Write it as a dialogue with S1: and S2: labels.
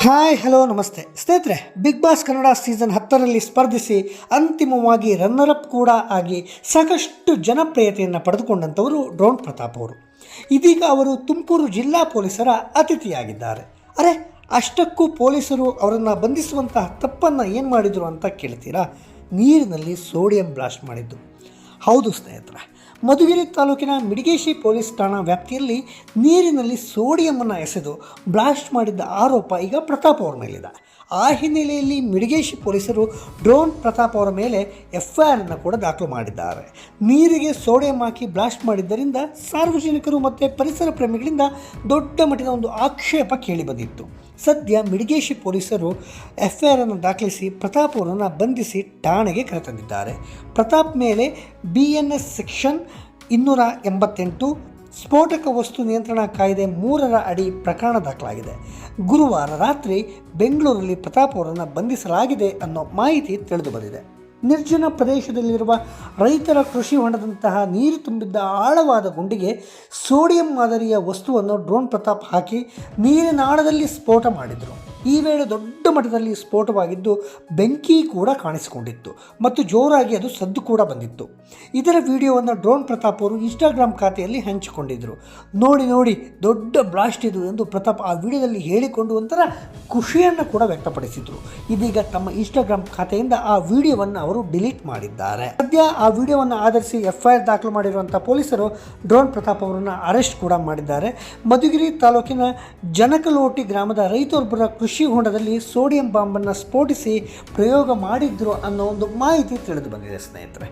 S1: Hi hello ನಮಸ್ತೆ ಸ್ನೇಹಿತರೆ, big boss Kannada season 10ರಲ್ಲಿ ಸ್ಪರ್ಧಿಸಿ ಅಂತಿಮವಾಗಿ ರನ್ನರಪ್ ಕೂಡ ಆಗಿ ಸಾಕಷ್ಟು ಜನಪ್ರಿಯತೆಯನ್ನು ಪಡೆದುಕೊಂಡಂಥವರು ಡ್ರೋನ್ ಪ್ರತಾಪ್ ಅವರು. ಇದೀಗ ಅವರು ತುಮಕೂರು ಜಿಲ್ಲಾ ಪೊಲೀಸರ ಅತಿಥಿಯಾಗಿದ್ದಾರೆ. ಅಷ್ಟಕ್ಕೂ ಪೊಲೀಸರು ಅವರನ್ನು ಬಂಧಿಸುವಂತಹ ತಪ್ಪನ್ನು ಏನು ಮಾಡಿದರು ಅಂತ ಕೇಳ್ತೀರಾ? ನೀರಿನಲ್ಲಿ ಸೋಡಿಯಂ ಬ್ಲಾಸ್ಟ್ ಮಾಡಿದ್ದು. ಹೌದು ಸ್ನೇಹಿತರೆ, ಮಧುಗಿರಿ ತಾಲೂಕಿನ ಮಿಡಿಗೇಶಿ ಪೊಲೀಸ್ ಠಾಣಾ ವ್ಯಾಪ್ತಿಯಲ್ಲಿ ನೀರಿನಲ್ಲಿ ಸೋಡಿಯಮನ್ನು ಎಸೆದು ಬ್ಲಾಸ್ಟ್ ಮಾಡಿದ್ದ ಆರೋಪ ಈಗ ಪ್ರತಾಪ್ ಅವರ ಮೇಲಿದೆ. ಆ ಹಿನ್ನೆಲೆಯಲ್ಲಿ ಮಿಡಿಗೇಶಿ ಪೊಲೀಸರು ಡ್ರೋನ್ ಪ್ರತಾಪ್ ಅವರ ಮೇಲೆ FIR ಅನ್ನು ಕೂಡ ದಾಖಲು ಮಾಡಿದ್ದಾರೆ. ನೀರಿಗೆ ಸೋಡಿಯಂ ಹಾಕಿ ಬ್ಲಾಸ್ಟ್ ಮಾಡಿದ್ದರಿಂದ ಸಾರ್ವಜನಿಕರು ಮತ್ತು ಪರಿಸರ ಪ್ರೇಮಿಗಳಿಂದ ದೊಡ್ಡ ಮಟ್ಟಿನ ಒಂದು ಆಕ್ಷೇಪ ಕೇಳಿಬಂದಿತ್ತು. ಸದ್ಯ ಮಿಡಿಗೇಶಿ ಪೊಲೀಸರು FIR ಅನ್ನು ದಾಖಲಿಸಿ ಪ್ರತಾಪ್ ಅವರನ್ನು ಬಂಧಿಸಿ ಠಾಣೆಗೆ ಕರೆತಂದಿದ್ದಾರೆ. ಪ್ರತಾಪ್ ಮೇಲೆ BNS ಸೆಕ್ಷನ್ 288 ಸ್ಫೋಟಕ ವಸ್ತು ನಿಯಂತ್ರಣ ಕಾಯ್ದೆ 3ರ ಅಡಿ ಪ್ರಕರಣ ದಾಖಲಾಗಿದೆ. ಗುರುವಾರ ರಾತ್ರಿ ಬೆಂಗಳೂರಲ್ಲಿ ಪ್ರತಾಪ್ ಅವರನ್ನು ಬಂಧಿಸಲಾಗಿದೆ ಅನ್ನೋ ಮಾಹಿತಿ ತಿಳಿದು ಬಂದಿದೆ. ನಿರ್ಜನ ಪ್ರದೇಶದಲ್ಲಿರುವ ರೈತರ ಕೃಷಿ ಹೊಂಡದಂತಹ ನೀರು ತುಂಬಿದ್ದ ಆಳವಾದ ಗುಂಡಿಗೆ ಸೋಡಿಯಂ ಮಾದರಿಯ ವಸ್ತುವನ್ನು ಡ್ರೋನ್ ಪ್ರತಾಪ್ ಹಾಕಿ ನೀರಿನಾಳದಲ್ಲಿ ಸ್ಫೋಟ ಮಾಡಿದರು. ಈ ವೇಳೆ ದೊಡ್ಡ ಮಟ್ಟದಲ್ಲಿ ಸ್ಫೋಟವಾಗಿದ್ದು ಬೆಂಕಿ ಕೂಡ ಕಾಣಿಸಿಕೊಂಡಿತ್ತು ಮತ್ತು ಜೋರಾಗಿ ಅದು ಸದ್ದು ಕೂಡ ಬಂದಿತ್ತು. ಇದರ ವಿಡಿಯೋವನ್ನು ಡ್ರೋನ್ ಪ್ರತಾಪ್ ಅವರು ಇನ್ಸ್ಟಾಗ್ರಾಮ್ ಖಾತೆಯಲ್ಲಿ ಹಂಚಿಕೊಂಡಿದ್ದರು. ನೋಡಿ ದೊಡ್ಡ ಬ್ಲಾಸ್ಟ್ ಇದು ಎಂದು ಪ್ರತಾಪ್ ಆ ವಿಡಿಯೋದಲ್ಲಿ ಹೇಳಿಕೊಂಡು ಒಂಥರ ಖುಷಿಯನ್ನು ಕೂಡ ವ್ಯಕ್ತಪಡಿಸಿದರು. ಇದೀಗ ತಮ್ಮ ಇನ್ಸ್ಟಾಗ್ರಾಮ್ ಖಾತೆಯಿಂದ ಆ ವಿಡಿಯೋವನ್ನು ಅವರು ಡಿಲೀಟ್ ಮಾಡಿದ್ದಾರೆ. ಸದ್ಯ ಆ ವಿಡಿಯೋವನ್ನು ಆಧರಿಸಿ FIR ದಾಖಲು ಮಾಡಿರುವಂಥ ಪೊಲೀಸರು ಡ್ರೋನ್ ಪ್ರತಾಪ್ ಅವರನ್ನು ಅರೆಸ್ಟ್ ಕೂಡ ಮಾಡಿದ್ದಾರೆ. ಮಧುಗಿರಿ ತಾಲೂಕಿನ ಜನಕಲೋಟಿ ಗ್ರಾಮದ ರೈತರೊಬ್ಬರ ಕೃಷಿ ಹೊಂಡದಲ್ಲಿ ಸೋಡಿಯಂ ಬಾಂಬನ್ನು ಸ್ಫೋಟಿಸಿ ಪ್ರಯೋಗ ಮಾಡಿದ್ರು ಅನ್ನೋ ಒಂದು ಮಾಹಿತಿ ತಿಳಿದು ಬಂದಿದೆ ಸ್ನೇಹಿತರೆ.